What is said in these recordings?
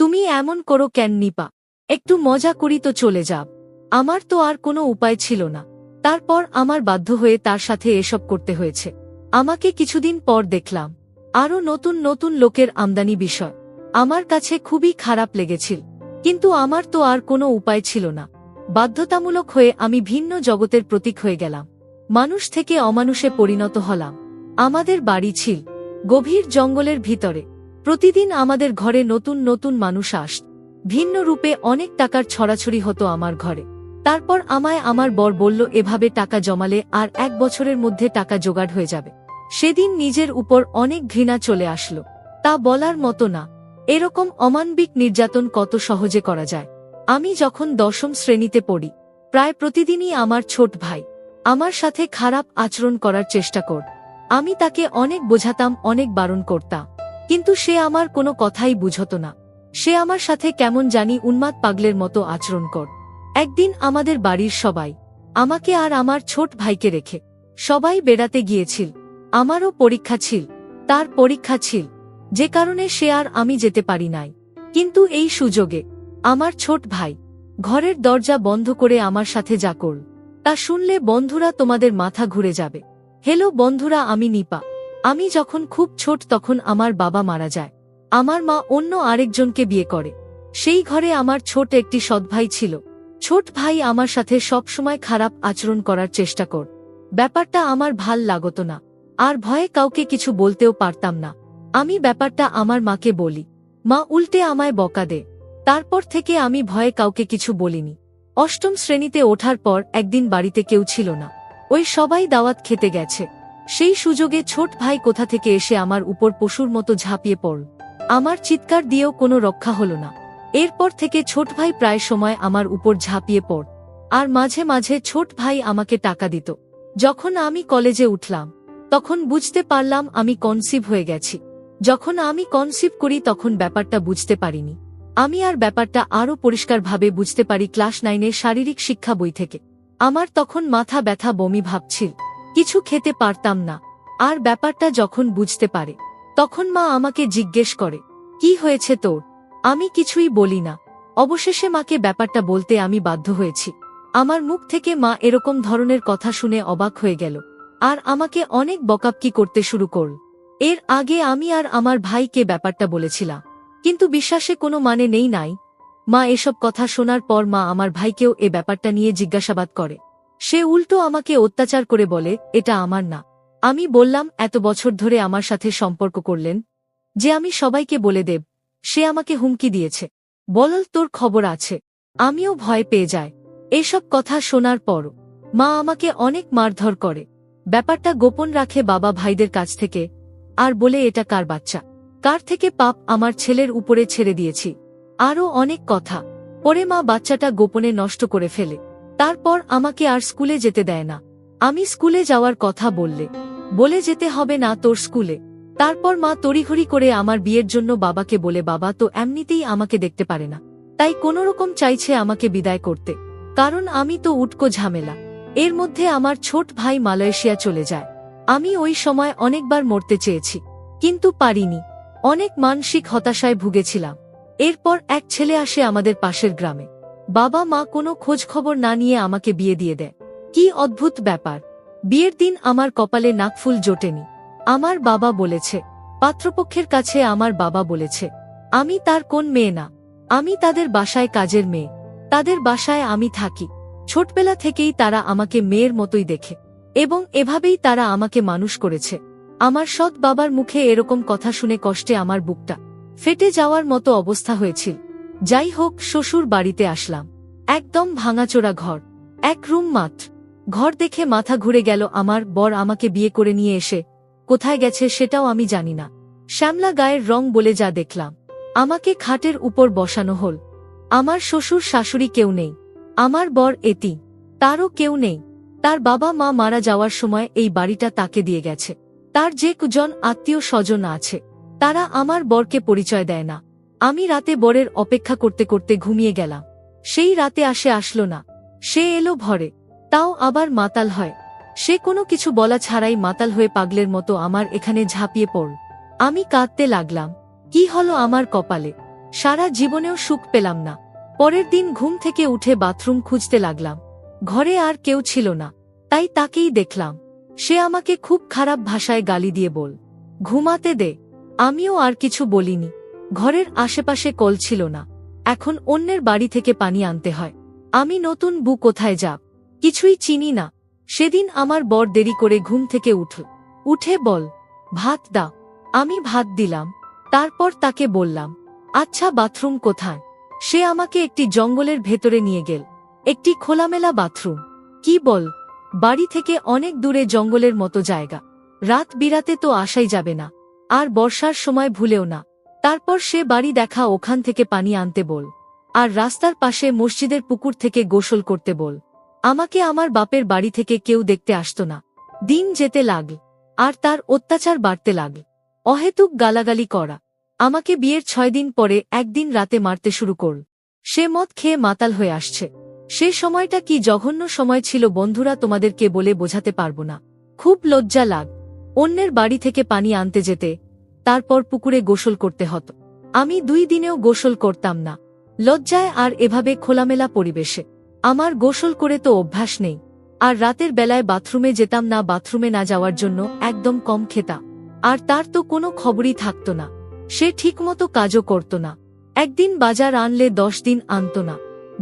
তুমি এমন করো কেন নিপা? একটু মজা করি তো চলে যাব। আমার তো আর কোনো উপায় ছিল না। তারপর আমার বাধ্য হয়ে তার সাথে এসব করতে হয়েছে। আমাকে কিছুদিন পর দেখলাম আরও নতুন নতুন লোকের আমদানি বিষয়। আমার কাছে খুবই খারাপ লেগেছিল, কিন্তু আমার তো আর কোনো উপায় ছিল না। বাধ্যতামূলক হয়ে আমি ভিন্ন জগতের প্রতীক হয়ে গেলাম। মানুষ থেকে অমানুষে পরিণত হলাম। আমাদের বাড়ি ছিল গভীর জঙ্গলের ভিতরে। প্রতিদিন আমাদের ঘরে নতুন নতুন মানুষ আসত। ভিন্ন রূপে অনেক টাকার ছড়াছড়ি হতো আমার ঘরে। তারপর আমায় আমার বর বলল, এভাবে টাকা জমালে আর 1 বছরের মধ্যে টাকা জোগাড় হয়ে যাবে। সেদিন নিজের উপর অনেক ঘৃণা চলে আসলো। তা বলার মতো না। এরকম অমানবিক নির্যাতন কত সহজে করা যায়। আমি যখন 10ম শ্রেণীতে পড়ি, প্রায় প্রতিদিনই আমার ছোট ভাই আমার সাথে খারাপ আচরণ করার চেষ্টা কর। আমি তাকে অনেক বোঝাতাম, অনেক বারণ করতাম, কিন্তু সে আমার কোনো কথাই বুঝত না। সে আমার সাথে কেমন জানি উন্মাদ পাগলের মতো আচরণ কর। একদিন আমাদের বাড়ির সবাই, আমাকে আর আমার ছোট ভাইকে রেখে সবাই বেড়াতে গিয়েছিল। আমারও পরীক্ষা ছিল, তার পরীক্ষা ছিল, যে কারণে সে আর আমি যেতে পারি নাই। কিন্তু এই সুযোগে আমার ছোট ভাই ঘরের দরজা বন্ধ করে আমার সাথে যা করল, তা শুনলে বন্ধুরা তোমাদের মাথা ঘুরে যাবে। হ্যালো বন্ধুরা, আমি নিপা। আমি যখন খুব ছোট তখন আমার বাবা মারা যায়। আমার মা অন্য আরেকজনকে বিয়ে করে। সেই ঘরে আমার ছোট একটি সৎভাই ছিল। ছোট ভাই আমার সাথে সবসময় খারাপ আচরণ করার চেষ্টা কর। ব্যাপারটা আমার ভাল লাগত না, আর ভয়ে কাউকে কিছু বলতেও পারতাম না। আমি ব্যাপারটা আমার মাকে বলি, মা উল্টে আমায় বকা দে। তারপর থেকে আমি ভয়ে কাউকে কিছু বলিনি। 8ম শ্রেণীতে ওঠার পর একদিন বাড়িতে কেউ ছিল না। ওই সবাই দাওয়াত খেতে গেছে। সেই সুযোগে ছোট ভাই কোথা থেকে এসে আমার উপর পশুর মতো ঝাঁপিয়ে পড়ল। আমার চিৎকার দিয়েও কোনো রক্ষা হল না। এরপর থেকে ছোট ভাই প্রায় সময় আমার উপর ঝাঁপিয়ে পড়, আর মাঝে মাঝে ছোট ভাই আমাকে টাকা দিত। যখন আমি কলেজে উঠলাম, তখন বুঝতে পারলাম আমি কনসিভ হয়ে গেছি। যখন আমি কনসিভ করি তখন ব্যাপারটা বুঝতে পারিনি। আমি আর ব্যাপারটা আরও পরিষ্কারভাবে বুঝতে পারি ক্লাস 9-এর শারীরিক শিক্ষা বই থেকে। আমার তখন মাথা ব্যথা, বমি ভাবছিল, কিছু খেতে পারতাম না। আর ব্যাপারটা যখন বুঝতে পারে, তখন মা আমাকে জিজ্ঞেস করে, কি হয়েছে তোর? আমি কিছুই বলি না। অবশেষে মাকে ব্যাপারটা বলতে আমি বাধ্য হয়েছি। আমার মুখ থেকে মা এরকম ধরনের কথা শুনে অবাক হয়ে গেল, আর আমাকে অনেক বকাবকি করতে শুরু করল। এর আগে আমি আর আমার ভাইকে ব্যাপারটা বলেছিলাম, কিন্তু বিশ্বাসে কোনো মানে নেই নাই। মা এসব কথা শোনার পর মা আমার ভাইকেও এ ব্যাপারটা নিয়ে জিজ্ঞাসাবাদ করে। সে উল্টো আমাকে অত্যাচার করে বলে, এটা আমার না। আমি বললাম, এত বছর ধরে আমার সাথে সম্পর্ক করলেন যে আমি সবাইকে বলে দেব। সে আমাকে হুমকি দিয়েছে, বল তোর খবর আছে। আমিও ভয় পেয়ে যাই। এসব কথা শোনার পর মা আমাকে অনেক মারধর করে। ব্যাপারটা গোপন রাখে বাবা ভাইদের কাছ থেকে, আর বলে এটা কার বাচ্চা, কার থেকে পাপ আমার ছেলের উপরে ছেড়ে দিয়েছি, আরও অনেক কথা। পরে মা বাচ্চাটা গোপনে নষ্ট করে ফেলে। তারপর আমাকে আর স্কুলে যেতে দেয় না। আমি স্কুলে যাওয়ার কথা বলে যেতে হবে না তোর স্কুলে। তারপর মা তড়িঘড়ি করে আমার বিয়ের জন্য বাবাকে বলে, বাবা তো এমনিতেই আমাকে দেখতে পারে না, তাই কোনোরকম চাইছে আমাকে বিদায় করতে, কারণ আমি তো উটকো ঝামেলা। এর মধ্যে আমার ছোট ভাই মালয়েশিয়া চলে যায়। আমি ওই সময় অনেকবার মরতে চেয়েছি, কিন্তু পারিনি। অনেক মানসিক হতাশায় ভুগেছিলাম। এরপর এক ছেলে আসে আমাদের পাশের গ্রামে। বাবা মা কোনো খোঁজ খবর না নিয়ে আমাকে বিয়ে দিয়ে দেয়। কি অদ্ভুত ব্যাপার! বিয়ের দিন আমার কপালে নাকফুল জোটেনি। আমার বাবা বলেছে, পাত্রপক্ষের কাছে আমার বাবা বলেছে, আমি তার কোন মেয়ে না, আমি তাদের বাসায় কাজের মেয়ে। তাদের বাসায় আমি থাকি। ছোটবেলা থেকেই তারা আমাকে মেয়ের মতোই দেখে, এবং এভাবেই তারা আমাকে মানুষ করেছে। আমার সৎ বাবার মুখে এরকম কথা শুনে কষ্টে আমার বুকটা ফেটে যাওয়ার মতো অবস্থা হয়েছিল। যাই হোক, শ্বশুর বাড়িতে আসলাম। একদম ভাঙাচোরা ঘর, এক রুম মাত্র। ঘর দেখে মাথা ঘুরে গেল। আমার বর আমাকে বিয়ে করে নিয়ে এসে কোথায় গেছে সেটাও আমি জানি না। শ্যামলা গায়ের রং বলে যা দেখলাম। আমাকে খাটের উপর বসানো হল। আমার শ্বশুর শাশুড়ি কেউ নেই। আমার বর এতি, তারও কেউ নেই। তার বাবা মা মারা যাওয়ার সময় এই বাড়িটা তাকে দিয়ে গেছে। তার যে কজন আত্মীয় স্বজন আছে, তারা আমার বরকে পরিচয় দেয় না। আমি রাতে বরের অপেক্ষা করতে করতে ঘুমিয়ে গেলাম। সেই রাতে আসলো না। সে এলো ভরে, তাও আবার মাতাল হয়। সে কোনো কিছু বলা ছাড়াই মাতাল হয়ে পাগলের মতো আমার এখানে ঝাঁপিয়ে পড়ল। আমি কাঁদতে লাগলাম। কি হলো আমার কপালে? সারা জীবনেও সুখ পেলাম না। পরের দিন ঘুম থেকে উঠে বাথরুম খুঁজতে লাগলাম। ঘরে আর কেউ ছিল না, তাই তাকেই দেখলাম। সে আমাকে খুব খারাপ ভাষায় গালি দিয়ে বল, ঘুমাতে দে। আমিও আর কিছু বলিনি। ঘরের আশেপাশে কল ছিল না, এখন অন্যের বাড়ি থেকে পানি আনতে হয়। আমি নতুন বউ, কোথায় যাব, কিছুই চিনি না। সেদিন আমার বর দেরি করে ঘুম থেকে উঠে বল, ভাত দাও। আমি ভাত দিলাম। তারপর তাকে বললাম, আচ্ছা বাথরুম কোথায়? সে আমাকে একটি জঙ্গলের ভেতরে নিয়ে গেল। একটি খোলামেলা বাথরুম। কি বল, বাড়ি থেকে অনেক দূরে জঙ্গলের মতো জায়গা। রাত বিরাতে তো আসাই যাবে না, আর বর্ষার সময় ভুলেও না। তারপর সে বাড়ি দেখা, ওখান থেকে পানি আনতে বল, আর রাস্তার পাশে মসজিদের পুকুর থেকে গোসল করতে বল। আমাকে আমার বাপের বাড়ি থেকে কেউ দেখতে আসত না। দিন যেতে লাগল, আর তার অত্যাচার বাড়তে লাগল। অহেতুক গালাগালি করা। আমাকে বিয়ের 6 দিন পরে একদিন রাতে মারতে শুরু করল। সে মদ খেয়ে মাতাল হয়ে আসছে। সে সময়টা কি জঘন্য সময় ছিল বন্ধুরা, তোমাদেরকে বলে বোঝাতে পারবো না। খুব লজ্জা লাগ। অন্যের বাড়ি থেকে পানি আনতে যেতে, তারপর পুকুরে গোসল করতে হতো। আমি 2 দিনেও গোসল করতাম না, লজ্জায়। আর এভাবে খোলামেলা পরিবেশে আমার গোসল করে তো অভ্যাস নেই। আর রাতের বেলায় বাথরুমে যেতাম না। বাথরুমে না যাওয়ার জন্য একদম কম খেতাম। আর তার তো কোনো খবরই থাকত না। সে ঠিকমতো কাজও করত না। একদিন বাজার আনলে 10 দিন আনত না।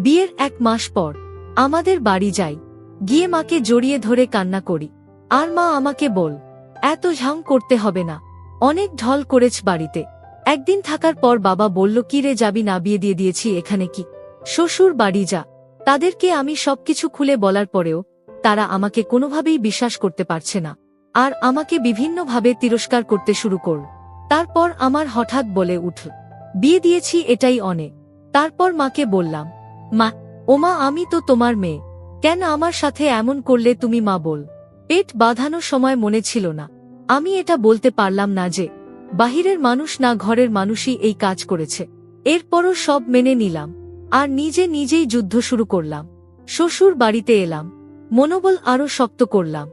বিয়ের 1 মাস পর আমাদের বাড়ি যাই। গিয়ে মাকে জড়িয়ে ধরে কান্না করি। আর মা আমাকে বল, এত ঝাং করতে হবে না, অনেক ঢল করেছ বাড়িতে। একদিন থাকার পর বাবা বলল, কি রে যাবি না? বিয়ে দিয়ে দিয়েছি, এখানে কি? শ্বশুর বাড়ি যা। তাদেরকে আমি সবকিছু খুলে বলার পরেও তারা আমাকে কোনোভাবেই বিশ্বাস করতে পারছে না, আর আমাকে বিভিন্নভাবে তিরস্কার করতে শুরু করল। তারপর আমার হঠাৎ বলে উঠল, বিয়ে দিয়েছি, এটাই অনেক। তারপর মাকে বললাম, মা, ওমা, আমি তো তোমার মেয়ে, কেন আমার সাথে এমন করলে তুমি? মা বল, পেট বাঁধানোর সময় মনে ছিল না। আমি এটা বলতে পারলাম না যে বাহিরের মানুষ না, ঘরের মানুষই এই কাজ করেছে। এরপরও সব মেনে নিলাম, আর নিজেই যুদ্ধ শুরু করলাম। শ্বশুর বাড়িতে এলাম, মনোবল আরও শক্ত করলাম।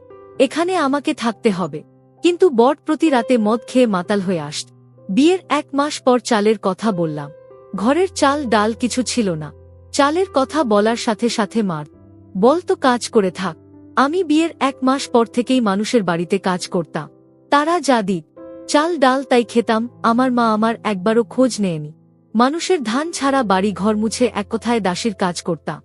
এখানে আমাকে থাকতে হবে। কিন্তু বর প্রতি রাতে মদ খেয়ে মাতাল হয়ে আসত। বিয়ের 1 মাস পর চালের কথা বললাম। ঘরের চাল ডাল কিছু ছিল না। চালের কথা বলার সাথে সাথে মার, বলতো কাজ করে থাক। আমি বিয়ের 1 মাস পর থেকেই মানুষের বাড়িতে কাজ করতাম। তারা যা দিত, চাল ডাল, তাই খেতাম। আমার মা আমার একবারও খোঁজ নেয়নি। মানুষের ধান ছাড়া বাড়ি ঘর মুছে এক কথায় দাসীর কাজ করতাম।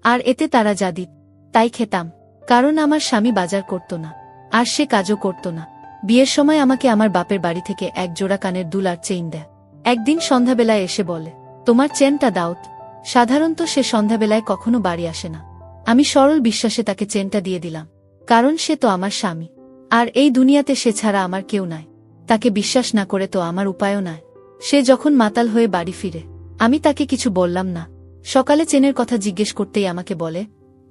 আর এতে তারা যা দিত তাই খেতাম, কারণ আমার স্বামী বাজার করত না, আর সে কাজও করত না। বিয়ের সময় আমাকে আমার বাপের বাড়ি থেকে 1 জোড়া কানের দুল আর চেইন দেয়। একদিন সন্ধ্যাবেলায় এসে বলে, তোমার চেনটা দাওত। সাধারণত সে সন্ধ্যাবেলায় কখনো বাড়ি আসে না। আমি সরল বিশ্বাসে তাকে চেনটা দিয়ে দিলাম, কারণ সে তো আমার স্বামী, আর এই দুনিয়াতে সে ছাড়া আমার কেউ নাই। তাকে বিশ্বাস না করে তো আমার উপায়ও নাই। সে যখন মাতাল হয়ে বাড়ি ফিরে, আমি তাকে কিছু বললাম না। সকালে চেনের কথা জিজ্ঞেস করতেই আমাকে বলে,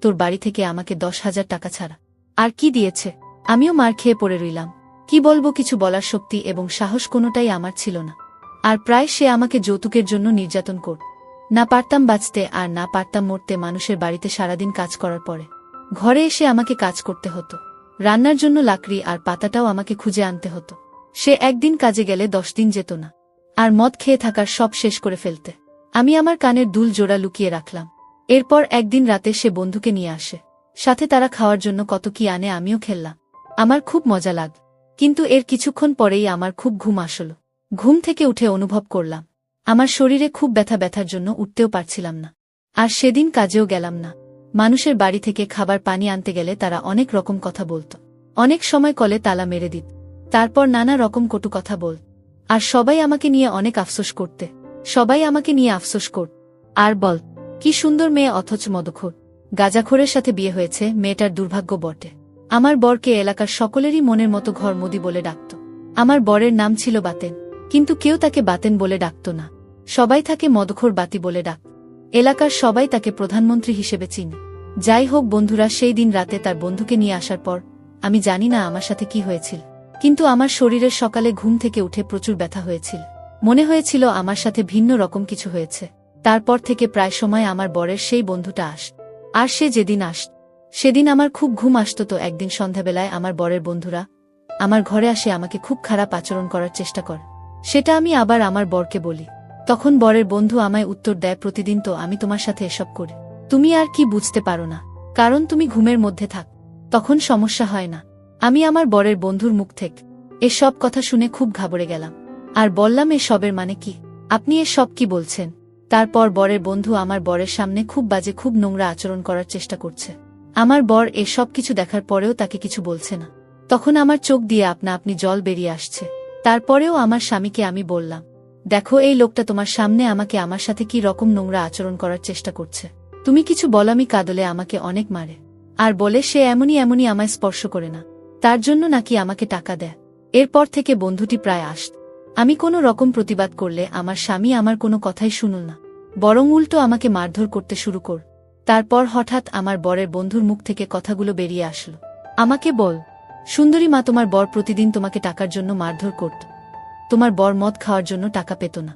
তোর বাড়ি থেকে আমাকে 10,000 টাকা ছাড়া আর কি দিয়েছে? আমিও মার খেয়ে পড়ে রইলাম। কি বলবো, কিছু বলার শক্তি এবং সাহস কোনোটাই আমার ছিল না। আর প্রায় সে আমাকে যৌতুকের জন্য নির্যাতন করত। না পারতাম বাঁচতে, আর না পারতাম মরতে। মানুষের বাড়িতে সারাদিন কাজ করার পরে ঘরে এসে আমাকে কাজ করতে হতো। রান্নার জন্য লাকড়ি আর পাতাটাও আমাকে খুঁজে আনতে হতো। সে একদিন কাজে গেলে 10 দিন যেত না, আর মদ খেয়ে থাকার সব শেষ করে ফেলতে। আমি আমার কানের দুল জোড়া লুকিয়ে রাখলাম। এরপর একদিন রাতে সে বন্ধুকে নিয়ে আসে, সাথে তারা খাওয়ার জন্য কত কি আনে। আমিও খেললাম, আমার খুব মজা লাগ। কিন্তু এর কিছুক্ষণ পরেই আমার খুব ঘুম আসল। ঘুম থেকে উঠে অনুভব করলাম আমার শরীরে খুব ব্যথার জন্য উঠতেও পারছিলাম না। আর সেদিন কাজেও গেলাম না। মানুষের বাড়ি থেকে খাবার পানি আনতে গেলে তারা অনেক রকম কথা বলত। অনেক সময় কলে তালা মেরে দিত, তারপর নানা রকম কটু কথা বল। আর সবাই আমাকে নিয়ে অনেক আফসোস করতে। সবাই আমাকে নিয়ে আফসোস করত আর বল, কি সুন্দর মেয়ে, অথচ মদখোর গাঁজাখোরের সাথে বিয়ে হয়েছে। মেয়েটার দুর্ভাগ্য বটে। আমার বরকে এলাকার সকলেরই মনের মতো ঘর মোদি বলে ডাকত। আমার বরের নাম ছিল বাতেন, কিন্তু কেউ তাকে বাতেন বলে ডাকত না। সবাই তাকে মদখোর বাতি বলে ডাকত। এলাকার সবাই তাকে প্রধানমন্ত্রী হিসেবে চিনে। যাই হোক বন্ধুরা, সেই দিন রাতে তার বন্ধুকে নিয়ে আসার পর আমি জানি না আমার সাথে কি হয়েছিল, কিন্তু আমার শরীরের সকালে ঘুম থেকে উঠে প্রচুর ব্যথা হয়েছিল। মনে হয়েছিল আমার সাথে ভিন্ন রকম কিছু হয়েছে। তারপর থেকে প্রায় সময় আমার বরের সেই বন্ধুটা আর সে যেদিন সেদিন আমার খুব ঘুম আসত। তো একদিন সন্ধ্যাবেলায় আমার বরের বন্ধুরা আমার ঘরে আসে, আমাকে খুব খারাপ আচরণ করার চেষ্টা করে। সেটা আমি আবার আমার বরকে বলি। তখন বরের বন্ধু আমায় উত্তর দেয়, প্রতিদিন তো আমি তোমার সাথে এসব করি, তুমি আর কি বুঝতে পারো না, কারণ তুমি ঘুমের মধ্যে থাক, তখন সমস্যা হয় না। আমি আমার বরের বন্ধুর মুখ থেকে এসব কথা শুনে খুব ঘাবড়ে গেলাম, আর বললাম এসবের মানে কি, আপনি এসব কি বলছেন? তারপর বরের বন্ধু আমার বরের সামনে খুব বাজে, খুব নোংরা আচরণ করার চেষ্টা করছে। আমার বর এসব কিছু দেখার পরেও তাকে কিছু বলছে না। তখন আমার চোখ দিয়ে আপনা আপনি জল বেরিয়ে আসছে। তারপরেও আমার স্বামীকে আমি বললাম, দেখো এই লোকটা তোমার সামনে আমাকে আমার সাথে কি রকম নোংরা আচরণ করার চেষ্টা করছে, তুমি কিছু বলো। আমি কাঁদলে আমাকে অনেক মারে, আর বলে সে এমনই এমনই আমায় স্পর্শ করে না, তার জন্য নাকি আমাকে টাকা দেয়। এরপর থেকে বন্ধুটি প্রায় আসত। আমি কোনো রকম প্রতিবাদ করলে আমার স্বামী আমার কোনো কথাই শুনল না, বরং উল্টো আমাকে মারধর করতে শুরু কর। তারপর হঠাৎ আমার বরের বন্ধুর মুখ থেকে কথাগুলো বেরিয়ে আসলো, আমাকে বল, সুন্দরী মা, তোমার বর প্রতিদিন তোমাকে টাকার জন্য মারধর করত, তোমার বর মদ খাওয়ার জন্য টাকা পেত না,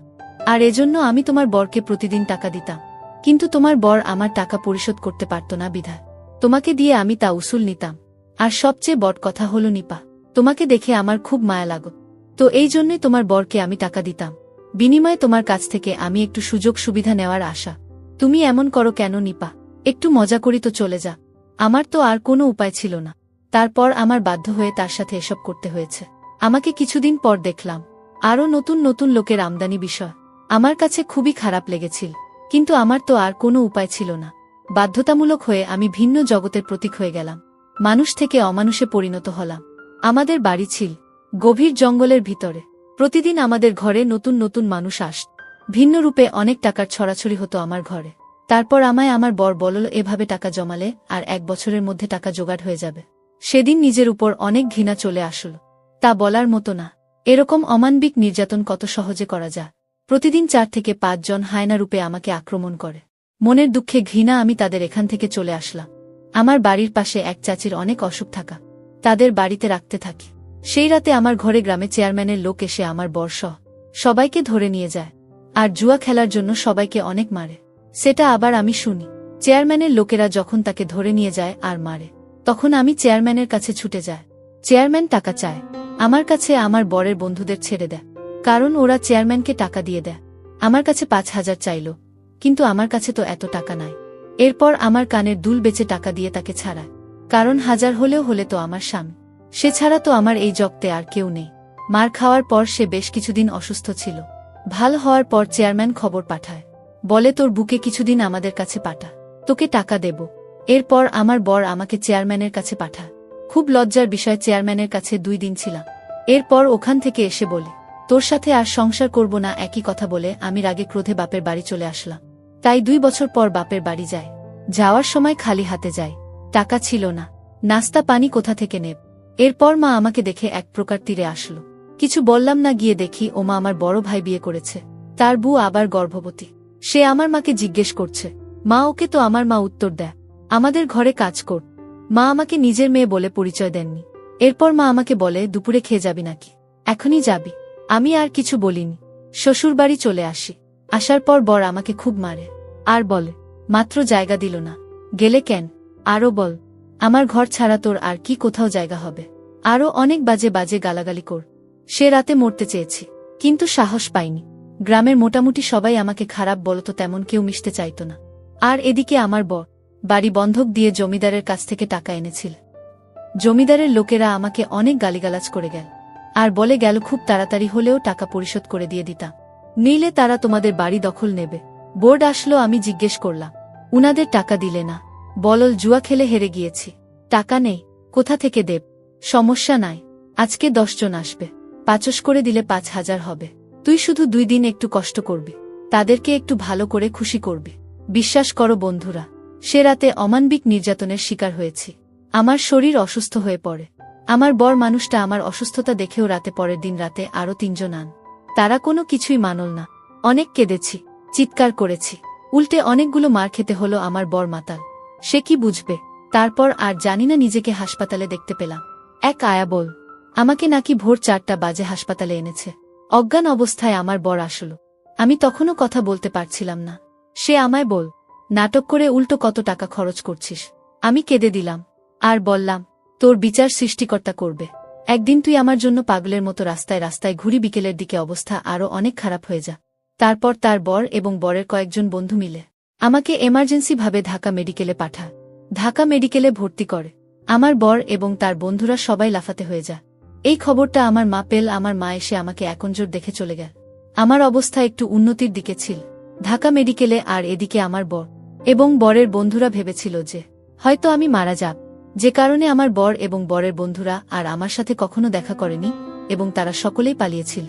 আর এজন্য আমি তোমার বরকে প্রতিদিন টাকা দিতাম, কিন্তু তোমার বর আমার টাকা পরিশোধ করতে পারত না বিধায় তোমাকে দিয়ে আমি তা উসুল নিতাম। আর সবচেয়ে বড় কথা হলো নিপা, তোমাকে দেখে আমার খুব মায়া লাগত, তো এই জন্যই তোমার বরকে আমি টাকা দিতাম, বিনিময়ে তোমার কাছ থেকে আমি একটু সুযোগ সুবিধা নেওয়ার আশা। তুমি এমন করো কেন নিপা? একটু মজা করি তো চলে যা। আমার তো আর কোনো উপায় ছিল না, তারপর আমার বাধ্য হয়ে তার সাথে এসব করতে হয়েছে। আমাকে কিছুদিন পর দেখলাম আরও নতুন নতুন লোকের আমদানি বিষয়। আমার কাছে খুবই খারাপ লেগেছিল, কিন্তু আমার তো আর কোনো উপায় ছিল না। বাধ্যতামূলক হয়ে আমি ভিন্ন জগতের প্রতীক হয়ে গেলাম, মানুষ থেকে অমানুষে পরিণত হলাম। আমাদের বাড়ি ছিল গভীর জঙ্গলের ভিতরে। প্রতিদিন আমাদের ঘরে নতুন নতুন মানুষ আসত, ভিন্ন রূপে অনেক টাকার ছড়াছড়ি হতো আমার ঘরে। তারপর আমায় আমার বর বলল, এভাবে টাকা জমালে আর 1 বছরের মধ্যে টাকা জোগাড় হয়ে যাবে। সেদিন নিজের উপর অনেক ঘৃণা চলে আসল, তা বলার মতো না। এরকম অমানবিক নির্যাতন কত সহজে করা যায়। প্রতিদিন 4 থেকে 5 জন হায়না রূপে আমাকে আক্রমণ করে। মনের দুঃখে ঘৃণা আমি তাদের এখান থেকে চলে আসলাম। আমার বাড়ির পাশে এক চাচির অনেক অসুখ থাকা, তাদের বাড়িতে রাখতে থাকি। সেই রাতে আমার ঘরে গ্রামে চেয়ারম্যানের লোক এসে আমার বরসহ সবাইকে ধরে নিয়ে যায়, আর জুয়া খেলার জন্য সবাইকে অনেক মারে। সেটা আবার আমি শুনি। চেয়ারম্যানের লোকেরা যখন তাকে ধরে নিয়ে যায় আর মারে, তখন আমি চেয়ারম্যানের কাছে ছুটে যায়। চেয়ারম্যান টাকা চায় আমার কাছে, আমার বরের বন্ধুদের ছেড়ে দেয়, কারণ ওরা চেয়ারম্যানকে টাকা দিয়ে দেয়। আমার কাছে 5,000 চাইল, কিন্তু আমার কাছে তো এত টাকা নাই। এরপর আমার কানের দুল বেচে টাকা দিয়ে তাকে ছাড়ায়, কারণ 1000 হলেও হলে তো আমার স্বামী, সে ছাড়া তো আমার এই জগতে আর কেউ নেই। মার খাওয়ার পর সে বেশ কিছুদিন অসুস্থ ছিল। ভাল হওয়ার পর চেয়ারম্যান খবর পাঠায়, বলে তোর বুকে কিছুদিন আমাদের কাছে পাঠা, তোকে টাকা দেব। এরপর আমার বর আমাকে চেয়ারম্যানের কাছে পাঠায়। খুব লজ্জার বিষয়, চেয়ারম্যানের কাছে 2 দিন ছিলাম। এরপর ওখান থেকে এসে বলে, তোর সাথে আর সংসার করব না। একই কথা বলে আমি রাগে ক্রোধে বাপের বাড়ি চলে আসলাম। তাই 2 বছর পর বাপের বাড়ি যায়। যাওয়ার সময় খালি হাতে যাই, টাকা ছিল না, নাস্তা পানি কোথা থেকে নেব। এরপর মা আমাকে দেখে এক প্রকার তীরে আসলো। কিছু বললাম না, গিয়ে দেখি ওমা আমার বড় ভাই বিয়ে করেছে, তার বউ আবার গর্ভবতী। সে আমার মাকে জিজ্ঞেস করছে, মা ওকে তো আমার মা উত্তর দেয়, আমাদের ঘরে কাজ কর। মা আমাকে নিজের মেয়ে বলে পরিচয় দেননি। এরপর মা আমাকে বলে, দুপুরে খেয়ে যাবি নাকি? এখনই যাবি? আমি আর কিছু বলিনি, শ্বশুরবাড়ি চলে আসি। আসার পর বর আমাকে খুব মারে, আর বলে, মাত্র জায়গা দিল না, গেলে কেন? আরও বল, আমার ঘর ছাড়া তোর আর কি কোথাও জায়গা হবে? আরও অনেক বাজে বাজে গালাগালি কর। সে রাতে মরতে চেয়েছি, কিন্তু সাহস পাইনি। গ্রামের মোটামুটি সবাই আমাকে খারাপ বলতো, তেমন কেউ মিশতে চাইত না। আর এদিকে আমার বর বাড়ি বন্ধক দিয়ে জমিদারের কাছ থেকে টাকা এনেছিল। জমিদারের লোকেরা আমাকে অনেক গালিগালাজ করে গেল, আর বলে গেল খুব তাড়াতাড়ি হলেও টাকা পরিশোধ করে দিয়ে দিতাম, নিলে তারা তোমাদের বাড়ি দখল নেবে। বোর্ড আসলো, আমি জিজ্ঞেস করলাম, উনাদের টাকা দিলে না? বলল, জুয়া খেলে হেরে গিয়েছি, টাকা নেই, কোথা থেকে দেব? সমস্যা নাই, আজকে 10 জন আসবে, 5 করে দিলে 5,000 হবে। তুই শুধু 2 দিন একটু কষ্ট করবি, তাদেরকে একটু ভালো করে খুশি করবি। বিশ্বাস করো বন্ধুরা, সে রাতে অমানবিক নির্যাতনের শিকার হয়েছি। আমার শরীর অসুস্থ হয়ে পড়ে। আমার বর মানুষটা আমার অসুস্থতা দেখেও রাতে, পরের দিন রাতে আরও 3 জন আন। তারা কোনো কিছুই মানল না। অনেক কেঁদেছি, চিৎকার করেছি, উল্টে অনেকগুলো মার খেতে হলো। আমার বর মাতাল, সে কি বুঝবে? তারপর আর জানি না, নিজেকে হাসপাতালে দেখতে পেলাম। এক আয়া বল, আমাকে নাকি ভোর 4টা বাজে হাসপাতালে এনেছে। অজ্ঞান অবস্থায় আমার বর আসলো। আমি তখনও কথা বলতে পারছিলাম না। সে আমায় বল, নাটক করে উল্টো কত টাকা খরচ করছিস। আমি কেঁদে দিলাম, আর বললাম, তোর বিচার সৃষ্টিকর্তা করবে। একদিন তুই আমার জন্য পাগলের মতো রাস্তায় রাস্তায় ঘুরি, বিকেলের দিকে অবস্থা আরও অনেক খারাপ হয়ে যা। তারপর তার বর এবং বরের কয়েকজন বন্ধু মিলে আমাকে এমার্জেন্সি ভাবে ঢাকা মেডিকেলে পাঠায়। ঢাকা মেডিকেলে ভর্তি করে। আমার বর এবং তার বন্ধুরা সবাই লাফাতে হয়ে যায়। এই খবরটা আমার মা পেল। আমার মা এসে আমাকে একনজর দেখে চলে গেল। আমার অবস্থা একটু উন্নতির দিকে ছিল ঢাকা মেডিকেলে, আর এদিকে আমার বর এবং বরের বন্ধুরা ভেবেছিল যে হয়তো আমি মারা যাব, যে কারণে আমার বর এবং বরের বন্ধুরা আর আমার সাথে কখনো দেখা করেনি এবং তারা সকলেই পালিয়েছিল।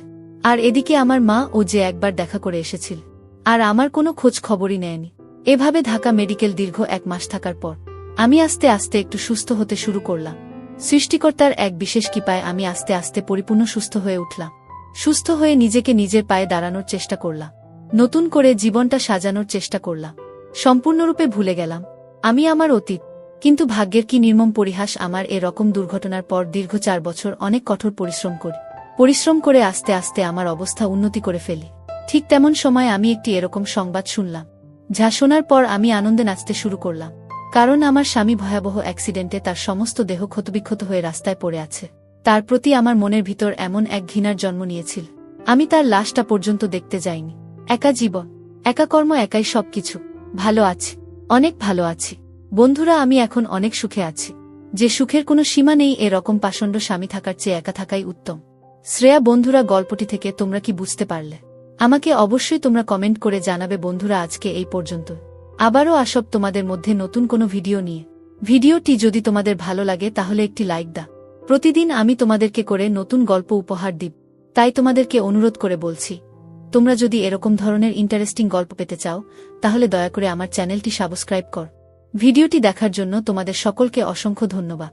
আর এদিকে আমার মা ও যে একবার দেখা করে এসেছিল আর আমার কোনো খোঁজ খবরই নেয়নি। এভাবে ঢাকা মেডিকেল দীর্ঘ 1 মাস থাকার পর আমি আস্তে আস্তে একটু সুস্থ হতে শুরু করলাম। সৃষ্টিকর্তার এক বিশেষ কৃপায় আমি আস্তে আস্তে পরিপূর্ণ সুস্থ হয়ে উঠলাম। সুস্থ হয়ে নিজেকে নিজের পায়ে দাঁড়ানোর চেষ্টা করলাম। নতুন করে জীবনটা সাজানোর চেষ্টা করলাম। সম্পূর্ণরূপে ভুলে গেলাম আমি আমার অতীত। কিন্তু ভাগ্যের কি নির্মম পরিহাস, আমার এরকম দুর্ঘটনার পর দীর্ঘ 4 বছর অনেক কঠোর পরিশ্রম করে আস্তে আস্তে আমার অবস্থা উন্নতি করে ফেলি। ঠিক তেমন সময় আমি একটি এরকম সংবাদ শুনলাম, যা শোনার পর আমি আনন্দে নাচতে শুরু করলাম। কারণ আমার স্বামী ভয়াবহ অ্যাক্সিডেন্টে তার সমস্ত দেহ ক্ষতবিক্ষত হয়ে রাস্তায় পড়ে আছে। তার প্রতি আমার মনের ভিতর এমন এক ঘৃণার জন্ম নিয়েছিল, আমি তার লাশটা পর্যন্ত দেখতে যাইনি। একা জীবন, একা কর্ম, একাই সবকিছু। ভালো আছি, অনেক ভালো আছি বন্ধুরা। আমি এখন অনেক সুখে আছি, যে সুখের কোনো সীমা নেই। এরকম পাষণ্ড স্বামী থাকার চেয়ে একা থাকাই উত্তম। শ্রেয়া বন্ধুরা, গল্পটি থেকে তোমরা কি বুঝতে পারলে? আমাকে অবশ্যই তোমরা কমেন্ট করে জানাবে বন্ধুরা। আজকে এই পর্যন্ত, আবারও আসব তোমাদের মধ্যে নতুন কোনো ভিডিও নিয়ে। ভিডিওটি যদি তোমাদের ভালো লাগে তাহলে একটি লাইক দাও। প্রতিদিন আমি তোমাদেরকে করে নতুন গল্প উপহার দিব, তাই তোমাদেরকে অনুরোধ করে বলছি, তোমরা যদি এরকম ধরনের ইন্টারেস্টিং গল্প পেতে চাও তাহলে দয়া করে আমার চ্যানেলটি সাবস্ক্রাইব কর। ভিডিওটি দেখার জন্য তোমাদের সকলকে অসংখ্য ধন্যবাদ।